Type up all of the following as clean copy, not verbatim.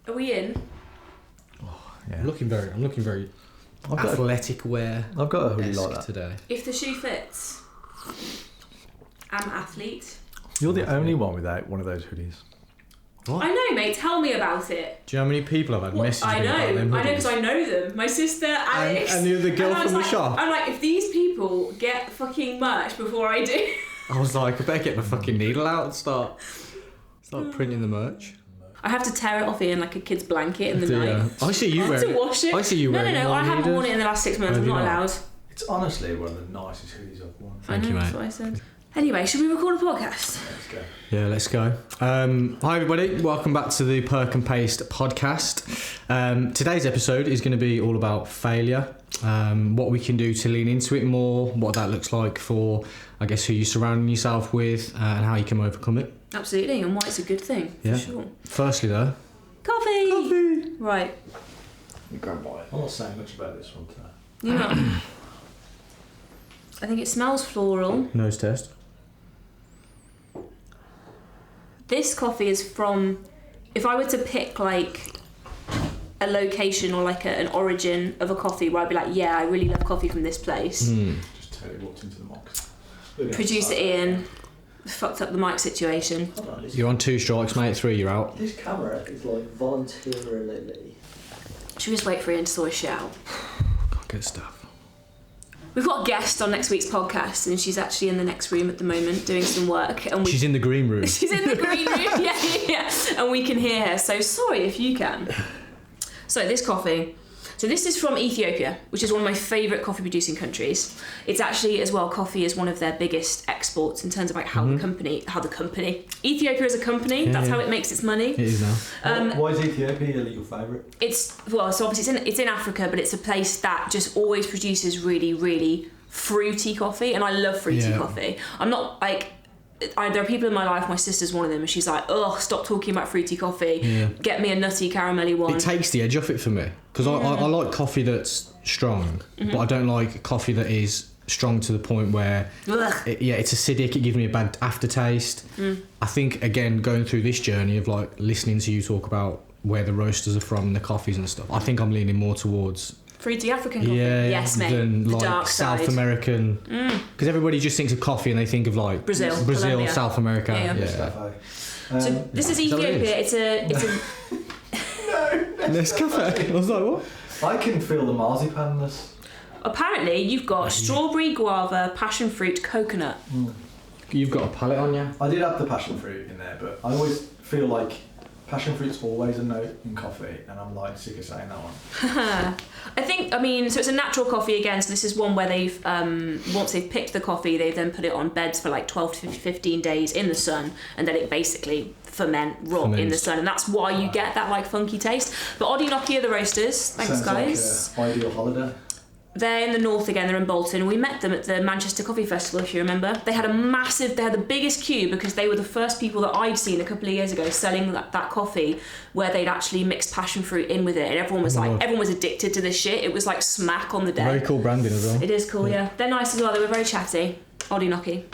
Are we in? Oh, yeah. I'm looking very athletic wear. I've got a hoodie like that today. If the shoe fits, I'm athlete. You're the only one without one of those hoodies. What? I know, mate. Tell me about it. Do you know how many people I've had message I me about them know, hoodies? because I know them. My sister, Alex, and the other girl I was from the like, shop. I'm like, if these people get fucking merch before I do. I was like, I better get my fucking needle out and start printing the merch. I have to tear it off Ian like a kid's blanket in the night. I see you I have wearing to wash it. I see you wearing No, I haven't worn it in the last 6 months. I'm not allowed. It's honestly one of the nicest hoodies I've worn. Thank you, mate. That's what I said. Anyway, should we record a podcast? Let's go. Yeah, let's go. Hi everybody, welcome back to the Perk+Pace podcast. Today's episode is going to be all about failure, what we can do to lean into it more, what that looks like for, I guess, who you're surrounding yourself with, and how you can overcome it. Absolutely, and why it's a good thing, for sure. Firstly though, Coffee! Right. I'm not saying much about this one today. You know, I think it smells floral. nose test. This coffee is from, if I were to pick like a location or like an origin of a coffee where I'd be like, yeah, I really love coffee from this place. Just totally walked into the box. Producer Ian fucked up the mic situation. You're on 2 strikes, mate. 3, you're out. This camera is like voluntarily. Should we just wait for Ian to sort his shit out? Can't get stuff. We've got a guest on next week's podcast, and she's actually in the next room at the moment doing some work. And She's in the green room. She's in the green room, yeah. And we can hear her, so sorry if you can. So this coffee, this is from Ethiopia, which is one of my favourite coffee producing countries. It's actually, as well, coffee is one of their biggest exports in terms of like how the company, Ethiopia is a company, that's how it makes its money. It is now. Why is Ethiopia your favourite? So obviously it's in Africa, but it's a place that just always produces really, really fruity coffee, and I love fruity coffee. I'm not like, there are people in my life, my sister's one of them, and she's like, ugh, stop talking about fruity coffee, get me a nutty caramelly one. It takes the edge off it for me, because I like coffee that's strong, but I don't like coffee that is strong to the point where it's acidic, it gives me a bad aftertaste. I think, again, going through this journey of like listening to you talk about where the roasters are from, the coffees and stuff, I think I'm leaning more towards fruity African coffee, yes, mate. Than the like dark South side. American, because everybody just thinks of coffee and they think of like Brazil, Colombia. South America. So this is Ethiopia. It's a Nescafe. I was like, what? I can feel the marzipanness. Apparently, you've got strawberry, guava, passion fruit, coconut. You've got a palette on you. I did have the passion fruit in there, but I always feel like passion fruit's always a note in coffee, and I'm like sick of saying that one. So it's a natural coffee again, so this is one where they've, once they've picked the coffee, they then put it on beds for like 12 to 15 days in the sun, and then it basically ferments in the sun, and that's why you get that like funky taste. But Odinoki are the roasters. Thanks, guys. Like ideal holiday. They're in the north again, they're in Bolton. We met them at the Manchester Coffee Festival, if you remember. They had the biggest queue because they were the first people that I'd seen a couple of years ago selling that coffee where they'd actually mixed passion fruit in with it, and everyone was addicted to this shit. It was like smack on the day. Very cool branding as well. It is cool, yeah. They're nice as well, they were very chatty. Odinoki.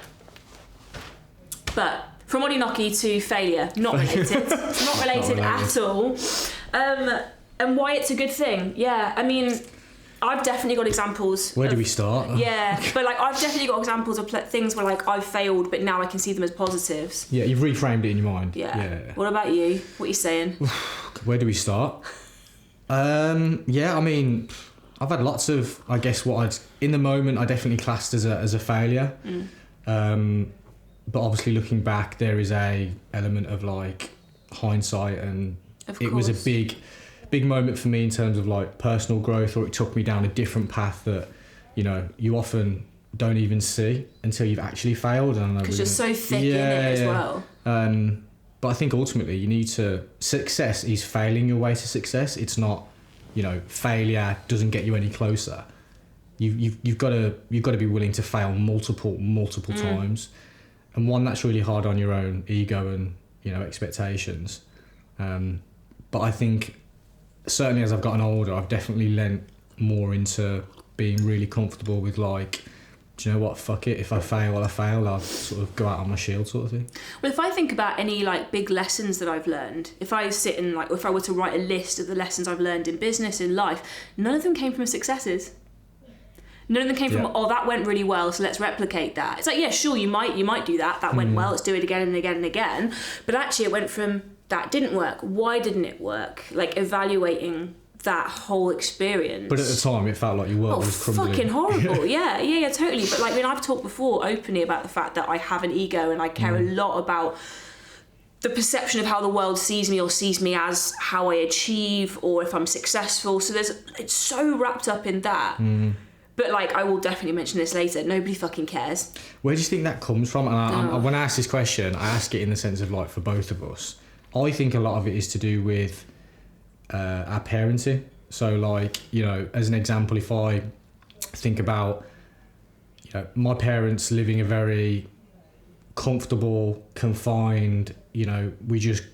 But from Odinoki to failure, not related. Not related at all. And why it's a good thing. Yeah, I mean, I've definitely got examples. Where do we start? Yeah, but like I've definitely got examples of things where like I've failed, but now I can see them as positives. Yeah, you've reframed it in your mind. Yeah. What about you? What are you saying? Where do we start? I mean, I've had lots of, I guess, in the moment I definitely classed as a failure. But obviously looking back, there is a element of like hindsight, and it was a big moment for me in terms of like personal growth, or it took me down a different path that, you know, you often don't even see until you've actually failed. Because you're so thick in it as well. But I think ultimately success is failing your way to success. It's not, you know, failure doesn't get you any closer. You've got to be willing to fail multiple times, and one that's really hard on your own ego and, you know, expectations. But I think certainly as I've gotten older, I've definitely lent more into being really comfortable with like do you know what, fuck it, if I fail, I fail, I'll sort of go out on my shield sort of thing. Well, if I think about any like big lessons that I've learned, if I sit and like, if I were to write a list of the lessons I've learned in business, in life, none of them came from successes. None of them came from, oh, that went really well, so let's replicate that. It's like, yeah, sure, you might do that. That went well, let's do it again and again and again. But actually it went from, that didn't work. Why didn't it work? Like evaluating that whole experience. But at the time, it felt like your world was crumbling. Fucking horrible. yeah, totally. But like, I mean, I've talked before openly about the fact that I have an ego and I care a lot about the perception of how the world sees me, or sees me as how I achieve, or if I'm successful. So it's so wrapped up in that. But like, I will definitely mention this later. Nobody fucking cares. Where do you think that comes from? And when I ask this question, I ask it in the sense of like, for both of us, I think a lot of it is to do with our parenting. So like, you know, as an example, if I think about, you know, my parents living a very comfortable, confined, you know, we just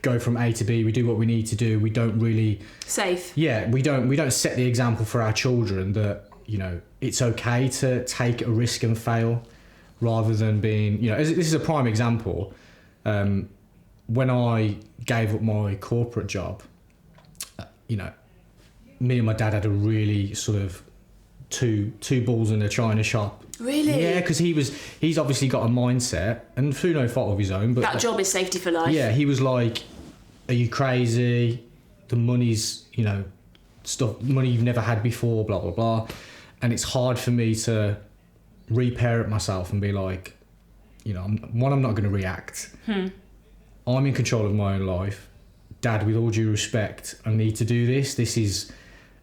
go from A to B, we do what we need to do, we don't really... Safe. Yeah, we don't set the example for our children that, you know, it's okay to take a risk and fail, rather than being, you know, this is a prime example. When I gave up my corporate job, you know, me and my dad had a really sort of two balls in a china shop. Really? Yeah, because he's obviously got a mindset, and through no fault of his own, but that job is safety for life. Yeah, he was like, are you crazy? The money's, you know, money you've never had before, blah, blah, blah. And it's hard for me to reparent myself and be like, you know, I'm not going to react. I'm in control of my own life. Dad, with all due respect, I need to do this. This is,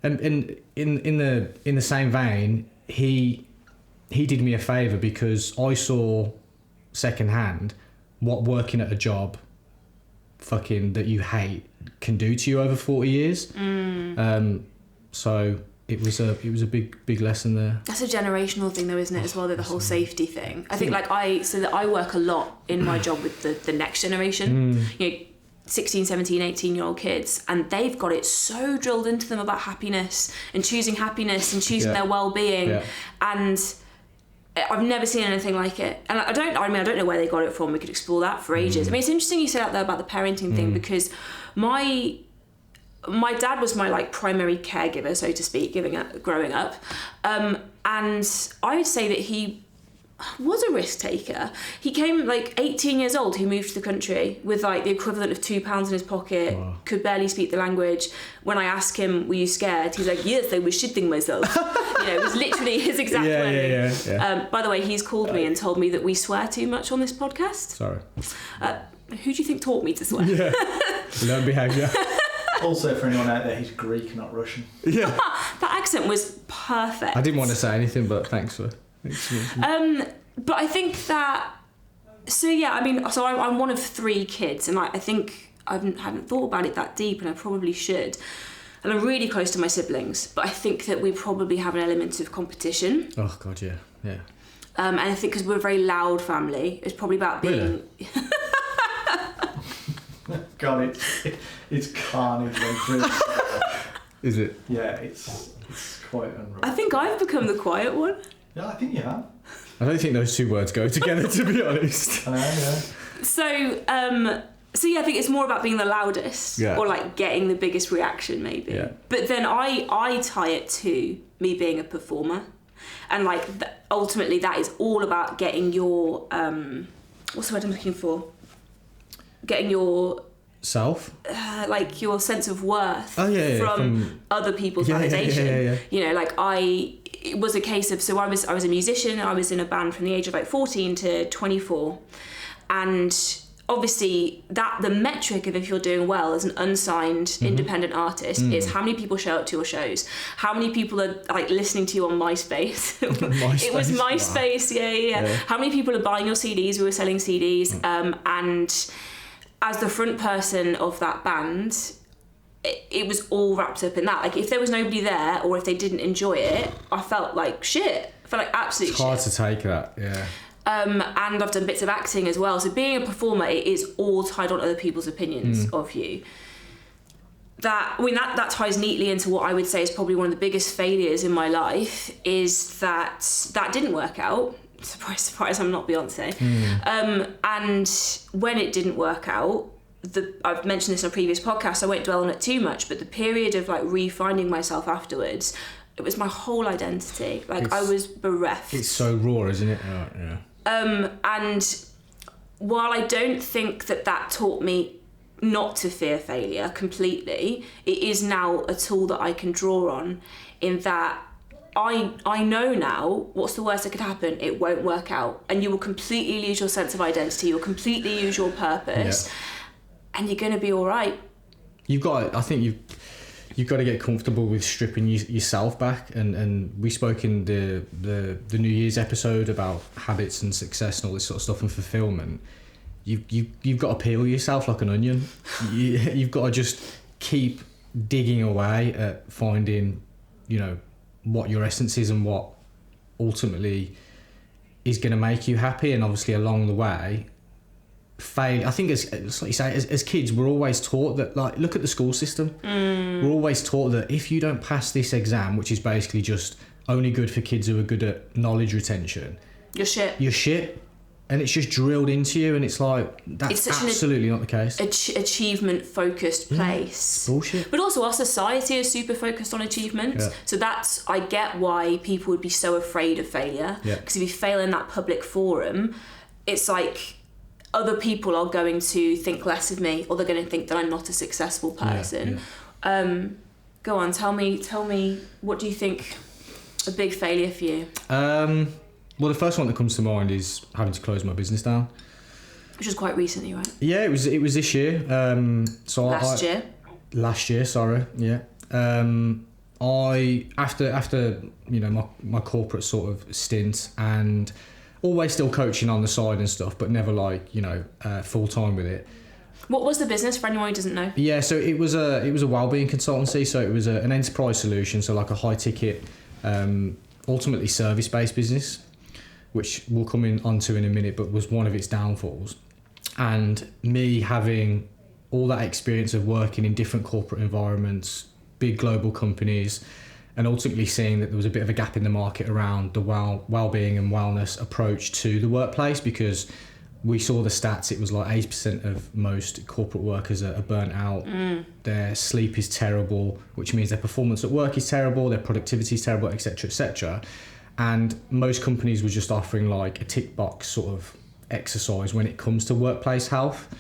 and in the same vein, he did me a favour, because I saw secondhand what working at a job fucking that you hate can do to you over 40 years. So it was a big lesson there. That's a generational thing though, isn't it, as well, the whole safety thing. I think like I work a lot in my job with the next generation. You know, 16, 17, 18-year-old kids, and they've got it so drilled into them about happiness and choosing their well-being, and I've never seen anything like it. And I don't know where they got it from. We could explore that for ages. I mean, it's interesting you said out there about the parenting thing, because my dad was my like primary caregiver, so to speak, growing up, and I would say that he was a risk taker. He came like 18 years old. He moved to the country with like the equivalent of £2 in his pocket. Wow. Could barely speak the language. When I asked him, "Were you scared?" He's like, "Yes, I was shitting myself." You know, it was literally his exact wording. Yeah. By the way, he's called me and told me that we swear too much on this podcast. Sorry. Who do you think taught me to swear? Yeah. Learned behaviour. Also, for anyone out there, he's Greek, not Russian. Yeah. That accent was perfect. I didn't want to say anything, but thanks for but I think that, so yeah, I mean, so I'm one of 3 kids, and I think I haven't thought about it that deep, and I probably should. And I'm really close to my siblings, but I think that we probably have an element of competition. Oh God, yeah. And I think because we're a very loud family, it's probably about being... Really? God, it's carnage when through. Is it? Yeah, it's quite unreal. I think I've become the quiet one. Yeah, I think you have. I don't think those two words go together, to be honest. I know, yeah. So yeah, I think it's more about being the loudest, or like getting the biggest reaction, maybe. Yeah. But then I tie it to me being a performer, and like ultimately that is all about getting your what's the word I'm looking for? Getting your self, like your sense of worth from other people's validation. Yeah. You know, like it was a case of, so I was a musician. I was in a band from the age of like 14 to 24, and obviously the metric of if you're doing well as an unsigned independent artist is how many people show up to your shows, how many people are like listening to you on MySpace. It was MySpace. Wow. Yeah. How many people are buying your CDs? We were selling CDs, and as the front person of that band, it was all wrapped up in that. Like, if there was nobody there, or if they didn't enjoy it, I felt like shit. I felt like absolute shit. It's hard to take that, yeah. And I've done bits of acting as well. So being a performer, it is all tied on other people's opinions of you. that ties neatly into what I would say is probably one of the biggest failures in my life, is that didn't work out. Surprise, surprise, I'm not Beyonce. And when it didn't work out, I've mentioned this on a previous podcast, I won't dwell on it too much, but the period of like refinding myself afterwards, it was my whole identity. Like, I was bereft. It's so raw, isn't it? Yeah. And while I don't think that taught me not to fear failure completely, it is now a tool that I can draw on, in that I know now what's the worst that could happen. It won't work out, and you will completely lose your sense of identity. You'll completely lose your purpose, and you're going to be all right. You've got to get comfortable with stripping yourself back, and we spoke in the New Year's episode about habits and success and all this sort of stuff and fulfillment. You've got to peel yourself like an onion. You've got to just keep digging away at finding, what your essence is and what ultimately is going to make you happy. And obviously along the way, fail. I think as like you say, as kids, we're always taught that, like, look at the school system. We're always taught that if you don't pass this exam, which is basically just only good for kids who are good at knowledge retention, you're shit. And it's just drilled into you, and it's like, that's absolutely not the case. Achievement focused place. It's bullshit. But also our society is super focused on achievement. Yeah. So I get why people would be so afraid of failure. Because if you fail in that public forum, it's like other people are going to think less of me, or they're going to think that I'm not a successful person. Go on, tell me, what do you think a big failure for you? Well, the first one that comes to mind is having to close my business down, which was quite recently, right? Yeah, it was this year. Last year, sorry. Yeah. I after my corporate sort of stint, and always still coaching on the side and stuff, but never like full time with it. What was the business, for anyone who doesn't know? Yeah, so it was a wellbeing consultancy. So it was an enterprise solution, so like a high ticket, ultimately service based business, which we'll come onto in a minute, but was one of its downfalls. And me having all that experience of working in different corporate environments, big global companies, and ultimately seeing that there was a bit of a gap in the market around the well-being and wellness approach to the workplace, because we saw the stats, it was like 80% of most corporate workers are burnt out. Their sleep is terrible, which means their performance at work is terrible, their productivity is terrible, etc., etc. And most companies were just offering like a tick box sort of exercise when it comes to workplace health.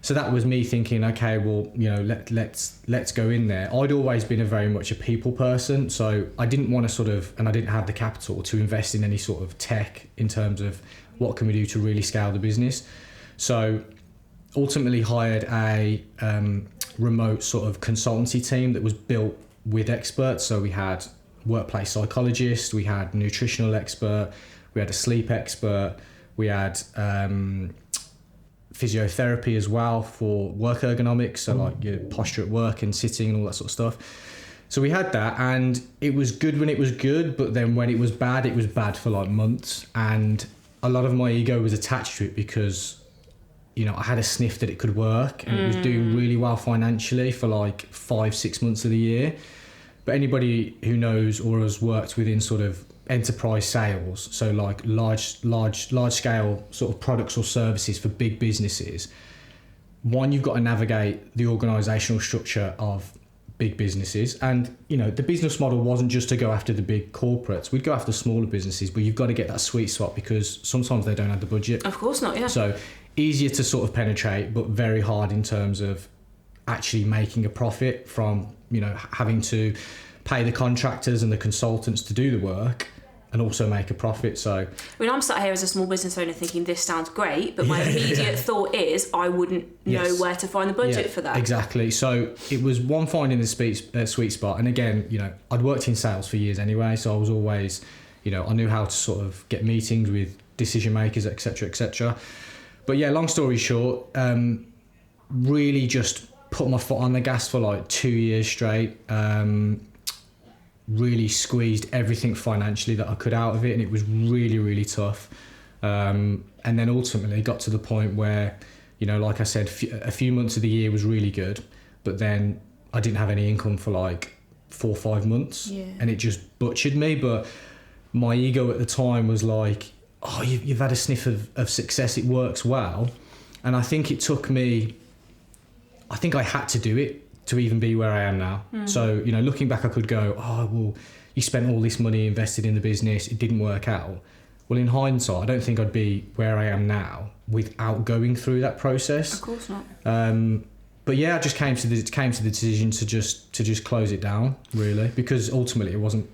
So that was me thinking, okay, well, let's go in there. I'd always been very much a people person, so I didn't want to and I didn't have the capital to invest in any sort of tech in terms of what can we do to really scale the business. So ultimately hired a remote sort of consultancy team that was built with experts. So we had workplace psychologist, we had nutritional expert, we had a sleep expert, we had physiotherapy as well for work ergonomics, so like your posture at work and sitting and all that sort of stuff. So we had that, and it was good when it was good, but then when it was bad for like months, and a lot of my ego was attached to it because I had a sniff that it could work, and it was doing really well financially for like 5-6 months of the year. But anybody who knows or has worked within sort of enterprise sales, so like large scale sort of products or services for big businesses, one, you've got to navigate the organizational structure of big businesses. And the business model wasn't just to go after the big corporates. We'd go after smaller businesses, but you've got to get that sweet spot, because sometimes they don't have the budget. Of course not, yeah. So easier to sort of penetrate, but very hard in terms of actually making a profit from having to pay the contractors and the consultants to do the work and also make a profit. So I'm sat here as a small business owner thinking this sounds great, but my immediate thought is I wouldn't know where to find the budget for that. Exactly. So it was one, finding the sweet spot. And again, I'd worked in sales for years anyway, so I was always, I knew how to sort of get meetings with decision makers, etc., etc. But yeah, long story short, really just put my foot on the gas for like 2 years straight. Really squeezed everything financially that I could out of it, and it was really, really tough. And then ultimately got to the point where, like I said, a few months of the year was really good, but then I didn't have any income for like 4 or 5 months, and it just butchered me. But my ego at the time was like, oh, you've had a sniff of success, it works well. And I think it took me, I think I had to do it to even be where I am now. So, you know, looking back, I could go, oh, well, you spent all this money invested in the business, it didn't work out. Well, in hindsight, I don't think I'd be where I am now without going through that process. Of course not. But yeah, I just came to the decision to just close it down, really, because ultimately it wasn't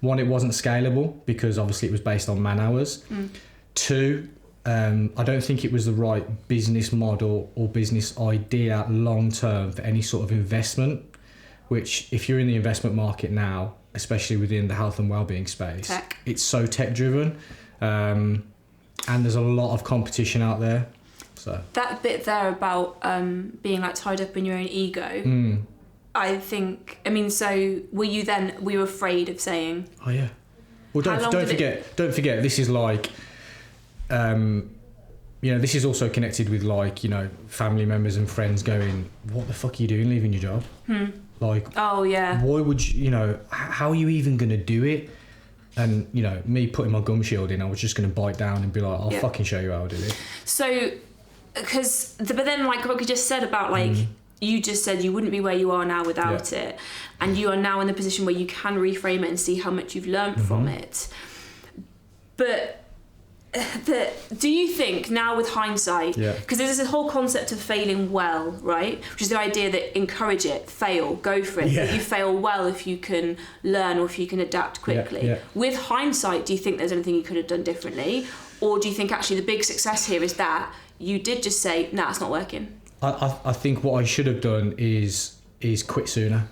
scalable, because obviously it was based on man hours. 2, I don't think it was the right business model or business idea long term for any sort of investment, which if you're in the investment market now, especially within the health and wellbeing space, it's so tech driven, and there's a lot of competition out there. So that bit there about being like tied up in your own ego, I think, I mean, so were you afraid of saying, oh yeah, well don't forget this is like, you know, this is also connected with, like, you know, family members and friends going, what the fuck are you doing leaving your job? Like, oh yeah, why would you know, how are you even going to do it? And, you know, me putting my gum shield in, I was just going to bite down and be like, I'll fucking show you how I do it. So, but then, like what you just said about, like, you just said you wouldn't be where you are now without it, and you are now in the position where you can reframe it and see how much you've learned from it. But do you think now, with hindsight, because there's this whole concept of failing well, right, which is the idea that encourage it, fail, go for it, that you fail well if you can learn or if you can adapt quickly. With hindsight, do you think there's anything you could have done differently, or do you think actually the big success here is that you did just say, nah, it's not working? I think what I should have done is quit sooner.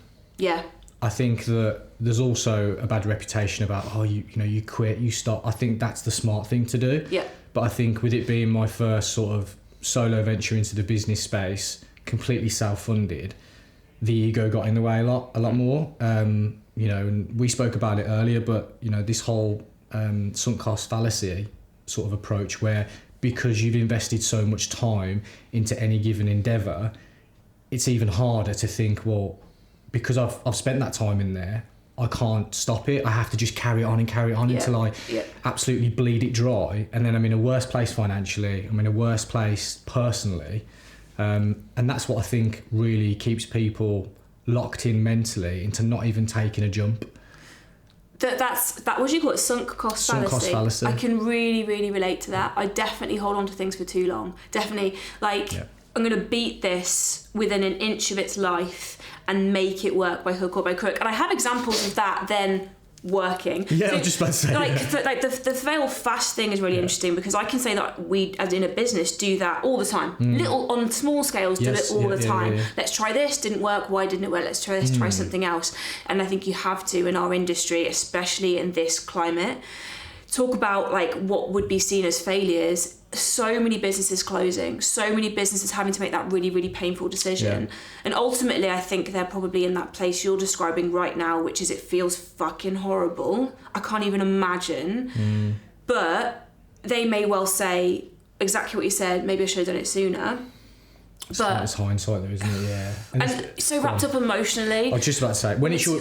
I think that there's also a bad reputation about, oh, you know, you quit, you stop. I think that's the smart thing to do. But I think with it being my first sort of solo venture into the business space, completely self-funded, the ego got in the way a lot more. You know, and we spoke about it earlier, but, you know, this whole sunk cost fallacy sort of approach, where because you've invested so much time into any given endeavour, it's even harder to think, well, because I've spent that time in there, I can't stop it. I have to just carry on until I absolutely bleed it dry. And then I'm in a worse place financially. I'm in a worse place personally. And that's what I think really keeps people locked in mentally into not even taking a jump. That what do you call it? Sunk cost fallacy. I can really, really relate to that. I definitely hold on to things for too long. Definitely, like, I'm going to beat this within an inch of its life and make it work by hook or by crook. And I have examples of that then working. Yeah, I was just about to say. Like the fail fast thing is really interesting, because I can say that we, as in a business, do that all the time. Little on small scales, do it all the time. Let's try this, didn't work, why didn't it work? Let's try this, try something else. And I think you have to, in our industry, especially in this climate, talk about like what would be seen as failures. So many businesses closing, so many businesses having to make that really, really painful decision. And ultimately, I think they're probably in that place you're describing right now, which is it feels fucking horrible. I can't even imagine. But they may well say exactly what you said, maybe I should have done it sooner. But it's hindsight though, isn't it? Yeah. And so wrapped up emotionally. I was just about to say, when it's your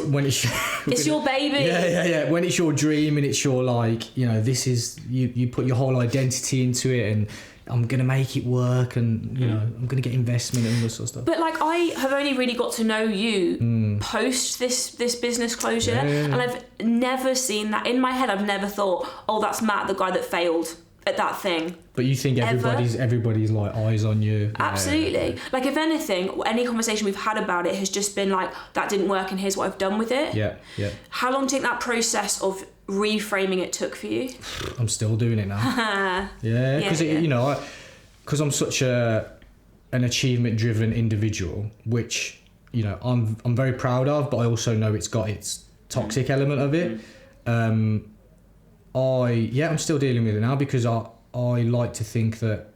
baby. Yeah. When it's your dream and it's your, like, you know, this is, you put your whole identity into it, and I'm going to make it work, and, you know, I'm going to get investment and all this sort of stuff. But, like, I have only really got to know you post this business closure, and I've never seen that. In my head, I've never thought, oh, that's Matt, the guy that failed at that thing. But you think everybody's like eyes on you. Absolutely. Like, if anything, any conversation we've had about it has just been like, that didn't work and here's what I've done with it. Yeah. How long do you think that process of reframing it took for you? I'm still doing it now. Because you know, because I'm such an achievement driven individual, which, you know, I'm very proud of, but I also know it's got its toxic element of it. I'm still dealing with it now, because I like to think that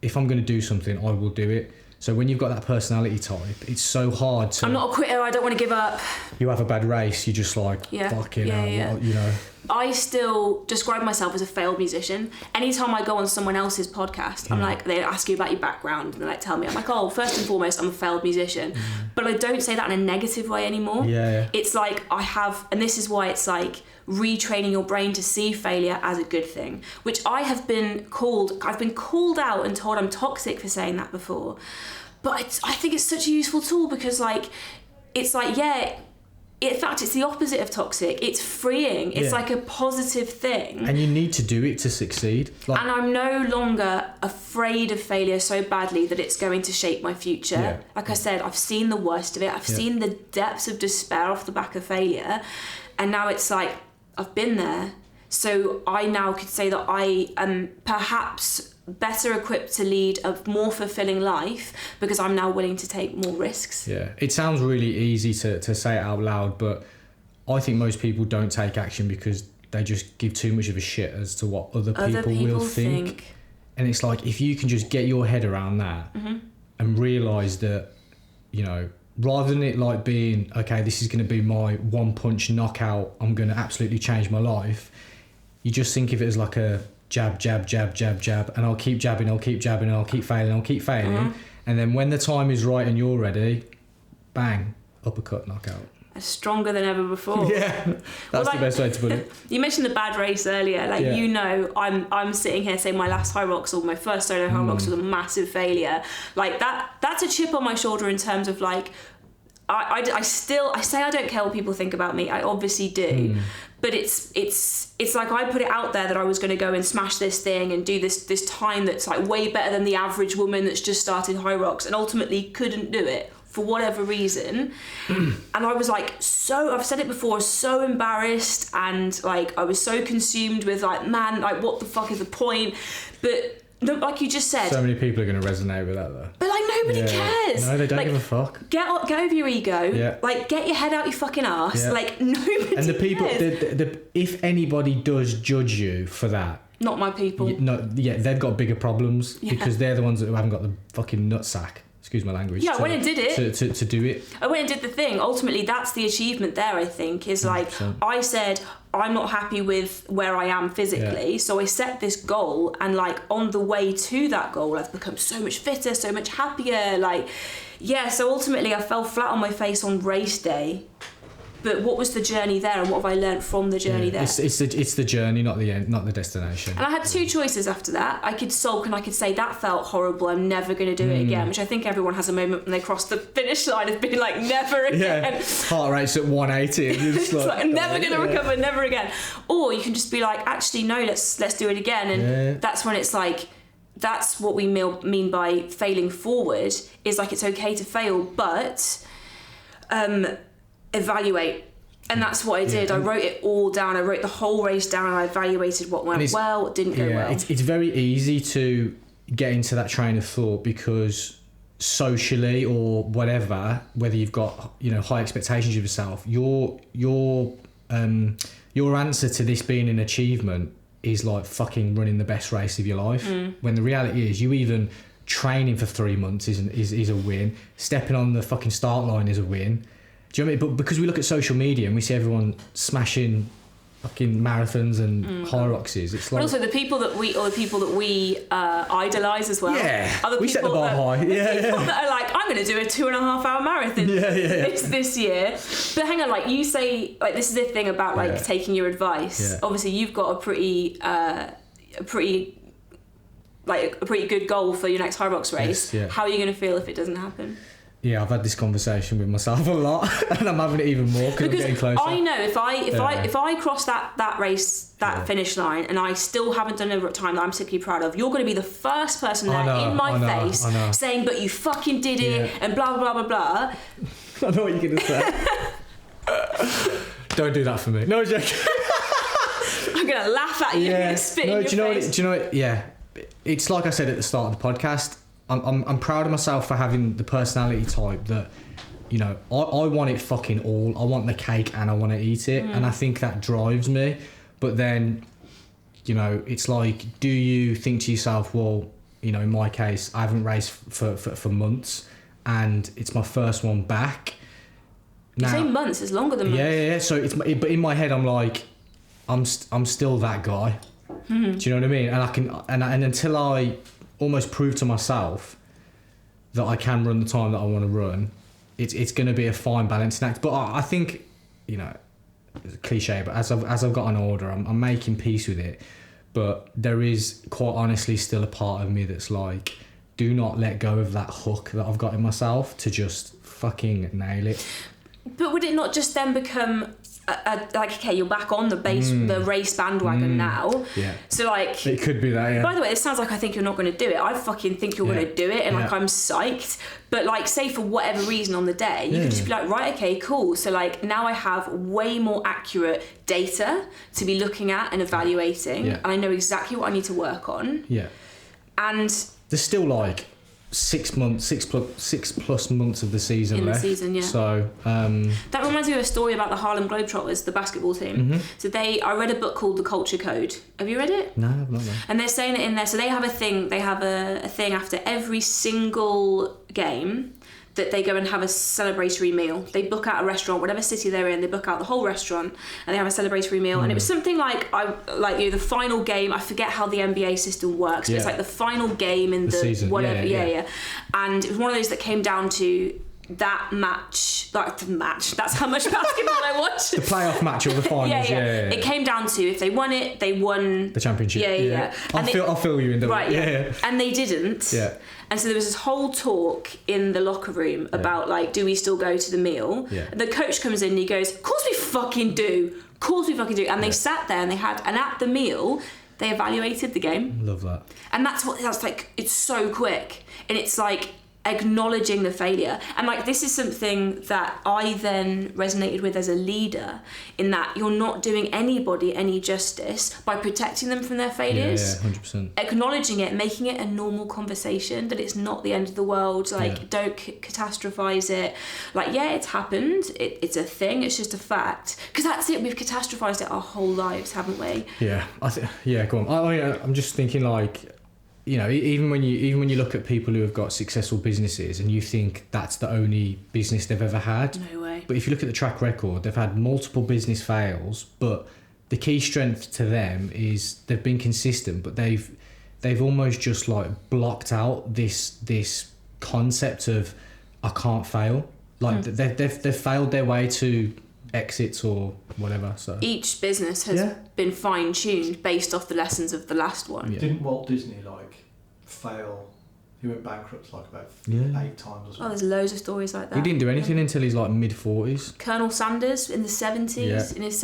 if I'm going to do something, I will do it. So when you've got that personality type, it's so hard to... I'm not a quitter, I don't want to give up. You have a bad race, you're just like, fucking hell, you know. I still describe myself as a failed musician. Anytime I go on someone else's podcast, I'm like, they ask you about your background and they like tell me, I'm like, oh, first and foremost, I'm a failed musician. But I don't say that in a negative way anymore. It's like I have, and this is why it's like retraining your brain to see failure as a good thing, which I've been called out and told I'm toxic for saying that before. But I think it's such a useful tool because like, it's like, in fact, it's the opposite of toxic. It's freeing. It's like a positive thing. And you need to do it to succeed. Like, and I'm no longer afraid of failure so badly that it's going to shape my future. Yeah. Like I said, I've seen the worst of it. I've seen the depths of despair off the back of failure. And now it's like, I've been there. So I now could say that I am perhaps better equipped to lead a more fulfilling life because I'm now willing to take more risks. Yeah, it sounds really easy to say it out loud, but I think most people don't take action because they just give too much of a shit as to what other people will think. And it's like, if you can just get your head around that and realise that, you know, rather than it like being, okay, this is going to be my one punch knockout, I'm going to absolutely change my life, you just think of it as like a jab, jab, jab, jab, jab, and I'll keep jabbing, I'll keep jabbing, I'll keep failing. And then when the time is right and you're ready, bang, uppercut, knockout. Stronger than ever before. Yeah, that's the best way to put it. You mentioned the bad race earlier. Like, you know, I'm sitting here saying my last High Rocks or my first solo High Rocks was a massive failure. Like that's a chip on my shoulder in terms of like, I say I don't care what people think about me. I obviously do. But it's like I put it out there that I was going to go and smash this thing and do this time that's like way better than the average woman that's just started High Rocks and ultimately couldn't do it for whatever reason. And I was like, I've said it before, so embarrassed, and like I was so consumed with like, man, like what the fuck is the point? But like you just said, so many people are going to resonate with that though. But like nobody cares. No, they don't like, give a fuck. Get over your ego. Yeah. Like get your head out your fucking ass. Yeah. Like nobody. And the people, cares. If anybody does judge you for that, not my people. They've got bigger problems because they're the ones that haven't got the fucking nutsack. Excuse my language. Yeah, I went and did it. To do it. I went and did the thing. Ultimately, that's the achievement there, I think, is like, 100%. I said, I'm not happy with where I am physically, so I set this goal, and like on the way to that goal, I've become so much fitter, so much happier. Like, so ultimately I fell flat on my face on race day. But what was the journey there, and what have I learned from the journey there? It's the journey, not the end, not the destination. And I had two choices after that. I could sulk and I could say that felt horrible, I'm never going to do it again, which I think everyone has a moment when they cross the finish line of being like, never again. Heart rate's at 180. It's like, I'm never going to recover, never again. Or you can just be like, actually, no, let's do it again. And that's when it's like, that's what we mean by failing forward, is like, it's okay to fail, but evaluate. And that's what I did. I wrote it all down. I wrote the whole race down and I evaluated what went well, what didn't go well. It's very easy to get into that train of thought because socially or whatever, whether you've got, you know, high expectations of yourself, your answer to this being an achievement is like fucking running the best race of your life. When the reality is, you even training for 3 months is a win. Stepping on the fucking start line is a win. Do you know what I mean? But because we look at social media and we see everyone smashing fucking marathons and high rockses, it's like. But also the people that we idolise as well. Yeah. Are the we set the bar high. People that are like, I'm going to do a 2.5 hour marathon this year. But hang on, like you say, like this is the thing about like taking your advice. Yeah. Obviously, you've got a pretty good goal for your next High Rocks race. Yes, How are you going to feel if it doesn't happen? Yeah, I've had this conversation with myself a lot, and I'm having it even more because I'm getting closer. I know if I cross that race, finish line, and I still haven't done a time that I'm particularly proud of, you're going to be the first person there in my face saying, "But you fucking did it," and blah blah blah blah blah. I know what you're going to say. Don't do that for me. No, joking. I'm going to laugh at you and spit in your face. Do you know what? Yeah, it's like I said at the start of the podcast. I'm proud of myself for having the personality type that, you know, I want it fucking all. I want the cake and I want to eat it. And I think that drives me. But then, you know, it's like, do you think to yourself, well, you know, in my case, I haven't raced for months and it's my first one back. You say months, it's longer than months. Yeah. So but in my head, I'm like, I'm still that guy. Do you know what I mean? And I can, and until I almost prove to myself that I can run the time that I want to run, it's going to be a fine balancing act. But I think, you know, it's a cliche, but as I've gotten older, I'm making peace with it. But there is quite honestly still a part of me that's like, do not let go of that hook that I've got in myself to just fucking nail it. But would it not just then become like, okay, you're back on the race bandwagon now. Yeah. So like, it could be that. Yeah. By the way, this sounds like I think you're not going to do it. I fucking think you're going to do it, and like I'm psyched. But like, say for whatever reason on the day, you could just be like, right, okay, cool. So like now I have way more accurate data to be looking at and evaluating, and I know exactly what I need to work on. Yeah. And there's still like 6 plus months of the season in left. The season, yeah. So that reminds me of a story about the Harlem Globetrotters, the basketball team. So I read a book called The Culture Code. Have you read it? No, I've not. And they're saying it in there. So they have a thing. They have a thing after every single game that they go and have a celebratory meal. They book out a restaurant, whatever city they're in, they book out the whole restaurant and they have a celebratory meal. And it was something like the final game, I forget how the NBA system works, but it's like the final game in the season. Whatever. Yeah. And it was one of those that came down to that match, like the match. That's how much basketball I watch. The playoff match or the finals. Yeah. It came down to if they won it, they won the championship. Yeah. I'll feel you in the right. Yeah. And they didn't. Yeah. And so there was this whole talk in the locker room about like, do we still go to the meal? Yeah. The coach comes in and he goes, of course we fucking do. Of course we fucking do. And they sat there and and at the meal, they evaluated the game. Love that. And that's like, it's so quick. And it's like acknowledging the failure. And like, this is something that I then resonated with as a leader, in that you're not doing anybody any justice by protecting them from their failures. Yeah, 100%. Acknowledging it, making it a normal conversation, that it's not the end of the world. Like, don't catastrophize it. Like, yeah, it's happened. It's a thing. It's just a fact. Because that's it. We've catastrophized it our whole lives, haven't we? Yeah, go on. I'm just thinking like, you know, even when you look at people who have got successful businesses and you think that's the only business they've ever had. No way. But if you look at the track record, they've had multiple business fails, but the key strength to them is they've been consistent, but they've almost just like blocked out this concept of I can't fail. Like they've failed their way to exits or whatever. So each business has been fine-tuned based off the lessons of the last one. Didn't Walt Disney fail? He went bankrupt about 8 times or something. Oh, there's loads of stories like that. He didn't do anything until he's like mid-40s. Colonel Sanders in the 70s, in his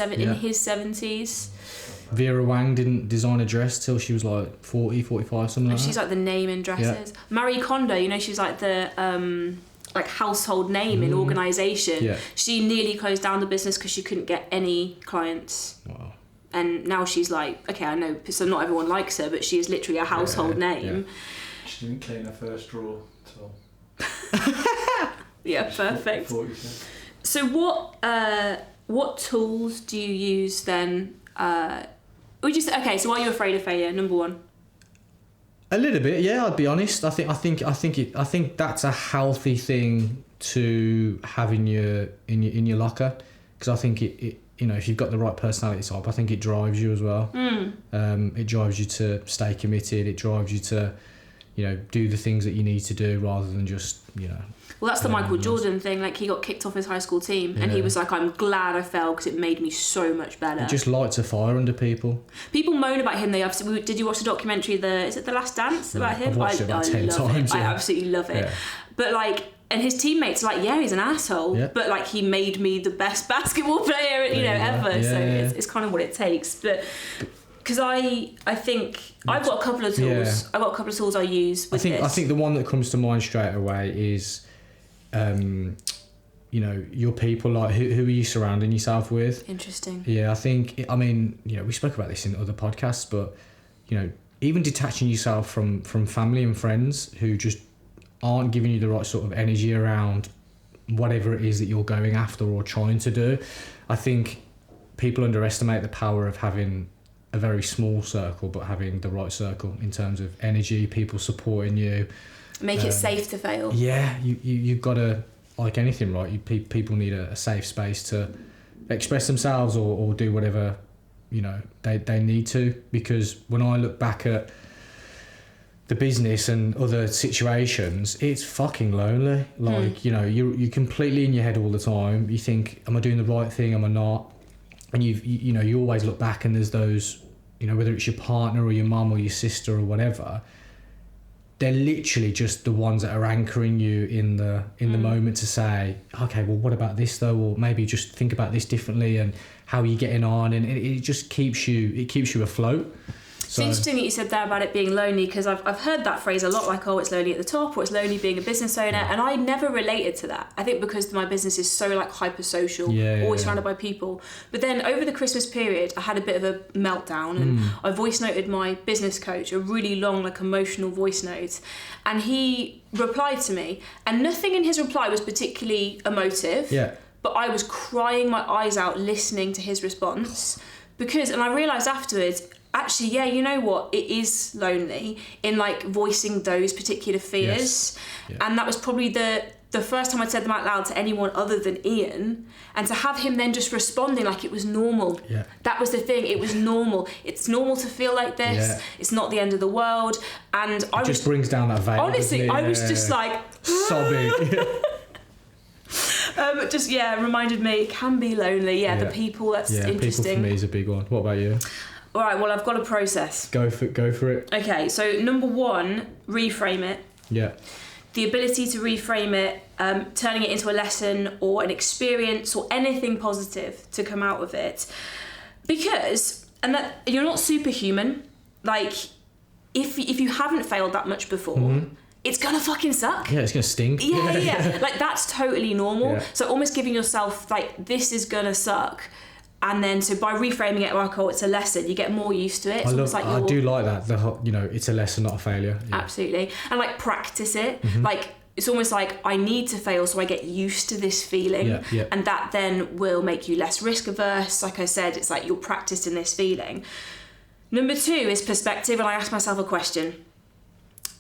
70s. Vera Wang didn't design a dress till she was like 40, 45, something like that. She's like the name in dresses. Marie Kondo, you know, she's like the like household name in organisation. Yeah. She nearly closed down the business because she couldn't get any clients. Wow. And now she's like, okay, I know, so not everyone likes her, but she is literally a household name. Yeah. She didn't clean her first drawer till... Yeah, perfect. 40%. So what tools do you use then? Okay, so are you afraid of failure? Number one. A little bit, yeah. I'd be honest. I think that's a healthy thing to have in your locker, because I think it you know, if you've got the right personality type, I think it drives you as well. It drives you to stay committed. It drives you to, you know, do the things that you need to do rather than just, you know. Well, that's the Michael Jordan thing. Like, he got kicked off his high school team, and he was like, "I'm glad I fell because it made me so much better." He just lights a fire under people. People moan about him. Did you watch the documentary? Is it The Last Dance about him? I've watched it about 10 times. I absolutely love it. Yeah. But like, and his teammates are like, yeah, he's an asshole, but like, he made me the best basketball player, ever. Yeah, so it's kind of what it takes. But because I think I've got a couple of tools. I've got a couple of tools I use with this. I think the one that comes to mind straight away is, you know, your people. Like, who are you surrounding yourself with? Interesting. Yeah, I mean, you know, we spoke about this in other podcasts, but, you know, even detaching yourself from family and friends who just aren't giving you the right sort of energy around whatever it is that you're going after or trying to do. I think people underestimate the power of having a very small circle, but having the right circle in terms of energy, people supporting you. Make it safe to fail. Yeah, you've got to, like anything, right? People need a safe space to express themselves or do whatever you know, they need to, because when I look back at the business and other situations, it's fucking lonely. Like, you know, you're completely in your head all the time. You think, am I doing the right thing? Am I not? And you know, you always look back and there's those, you know, whether it's your partner or your mum or your sister or whatever, they're literally just the ones that are anchoring you in the moment to say, okay, well, what about this though? Or maybe just think about this differently, and how are you getting on? And it just keeps you afloat. It's interesting that you said there about it being lonely, because I've heard that phrase a lot, like, oh, it's lonely at the top, or it's lonely being a business owner, and I never related to that. I think because my business is so like hyper social, always surrounded by people. But then over the Christmas period, I had a bit of a meltdown, and I voice noted my business coach a really long, like, emotional voice note, and he replied to me, and nothing in his reply was particularly emotive. Yeah. But I was crying my eyes out listening to his response, and I realised afterwards, actually, yeah, you know what? It is lonely in like voicing those particular fears. Yes. Yeah. And that was probably the first time I'd said them out loud to anyone other than Ian. And to have him then just responding like it was normal. Yeah. That was the thing. It was normal. It's normal to feel like this. Yeah. It's not the end of the world. And It just brings down that veil. Honestly, I was just like... sobbing. It reminded me it can be lonely. Yeah, the people, that's interesting. People for me is a big one. What about you? All right, well, I've got a process. Go for it. Okay, so number one, reframe it. Yeah. The ability to reframe it, turning it into a lesson or an experience or anything positive to come out of it. Because, and that you're not superhuman. Like, if you haven't failed that much before, it's gonna fucking suck. Yeah, it's gonna stink. Yeah. Like, that's totally normal. Yeah. So almost giving yourself, like, this is gonna suck. And then, so by reframing it like, oh, it's a lesson, you get more used to it. It's I do like that. It's a lesson, not a failure. Yeah. Absolutely. And like, practice it. Like, it's almost like, I need to fail so I get used to this feeling. Yeah. And that then will make you less risk averse. Like I said, it's like you're practiced in this feeling. Number two is perspective. And I ask myself a question.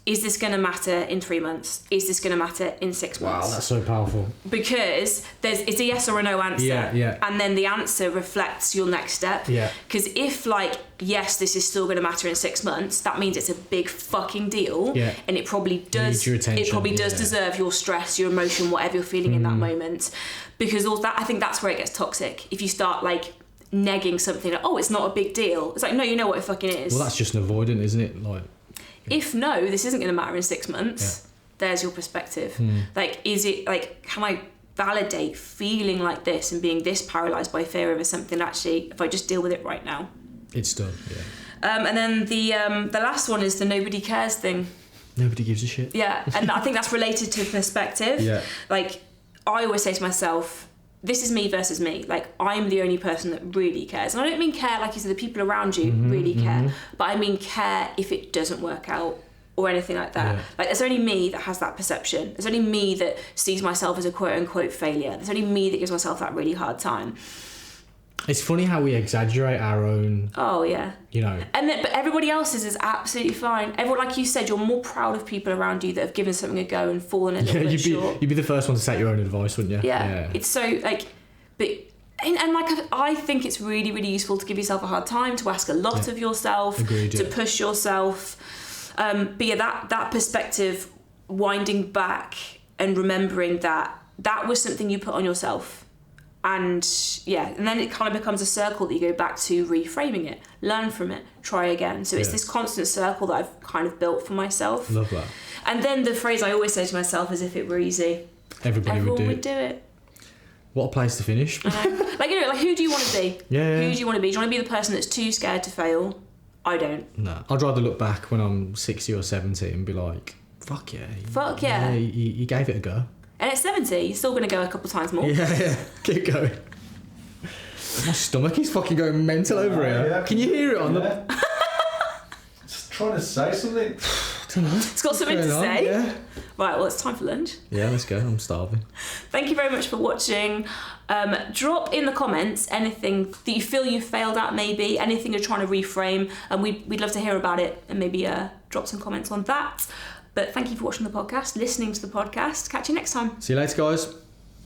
Is this going to matter in 3 months? Is this going to matter in 6 months? Wow, that's so powerful. Because it's a yes or a no answer. Yeah. And then the answer reflects your next step. Yeah. Because if, like, yes, this is still going to matter in 6 months, that means it's a big fucking deal. Yeah. And it probably does. Needs your attention. It probably does deserve your stress, your emotion, whatever you're feeling in that moment. Because all that, I think that's where it gets toxic. If you start, like, negging something, like, oh, it's not a big deal. It's like, no, you know what it fucking is. Well, that's just an avoidant, isn't it? Like, if no, this isn't going to matter in 6 months, there's your perspective. Like, is it, like, can I validate feeling like this and being this paralysed by fear over something that actually, if I just deal with it right now? It's done, yeah. And then the last one is the nobody cares thing. Nobody gives a shit. Yeah, and I think that's related to perspective. Yeah. Like, I always say to myself, this is me versus me. Like, I'm the only person that really cares. And I don't mean care, like you said, the people around you really care. But I mean care if it doesn't work out or anything like that. Yeah. Like, there's only me that has that perception. There's only me that sees myself as a quote-unquote failure. There's only me that gives myself that really hard time. It's funny how we exaggerate our own... Oh, yeah. You know... But everybody else's is absolutely fine. Everyone, like you said, you're more proud of people around you that have given something a go and fallen a little bit short. You'd be the first one to take your own advice, wouldn't you? Yeah. It's so, like... And like, I think it's really, really useful to give yourself a hard time, to ask a lot of yourself, Agreed, to push yourself. But yeah, that perspective, winding back and remembering that was something you put on yourself. And then it kind of becomes a circle that you go back to, reframing it, learn from it, try again. So it's this constant circle that I've kind of built for myself. Love that. And then the phrase I always say to myself is, if it were easy, everyone would do it. What a place to finish. Like, you know, like, who do you want to be? Yeah. Who do you want to be? Do you want to be the person that's too scared to fail? I don't. No. I'd rather look back when I'm 60 or 70 and be like, fuck yeah. Fuck yeah. You gave it a go. And at 70, you're still going to go a couple times more. Yeah. Keep going. My stomach is fucking going mental over here. Yeah. Can you hear it on the... Just trying to say something. I don't know. It's got something to say. Yeah. Right, well, it's time for lunch. Yeah, let's go. I'm starving. Thank you very much for watching. Drop in the comments anything that you feel you failed at, maybe, anything you're trying to reframe, and we'd love to hear about it, and maybe drop some comments on that. But thank you for watching the podcast, listening to the podcast. Catch you next time. See you later, guys.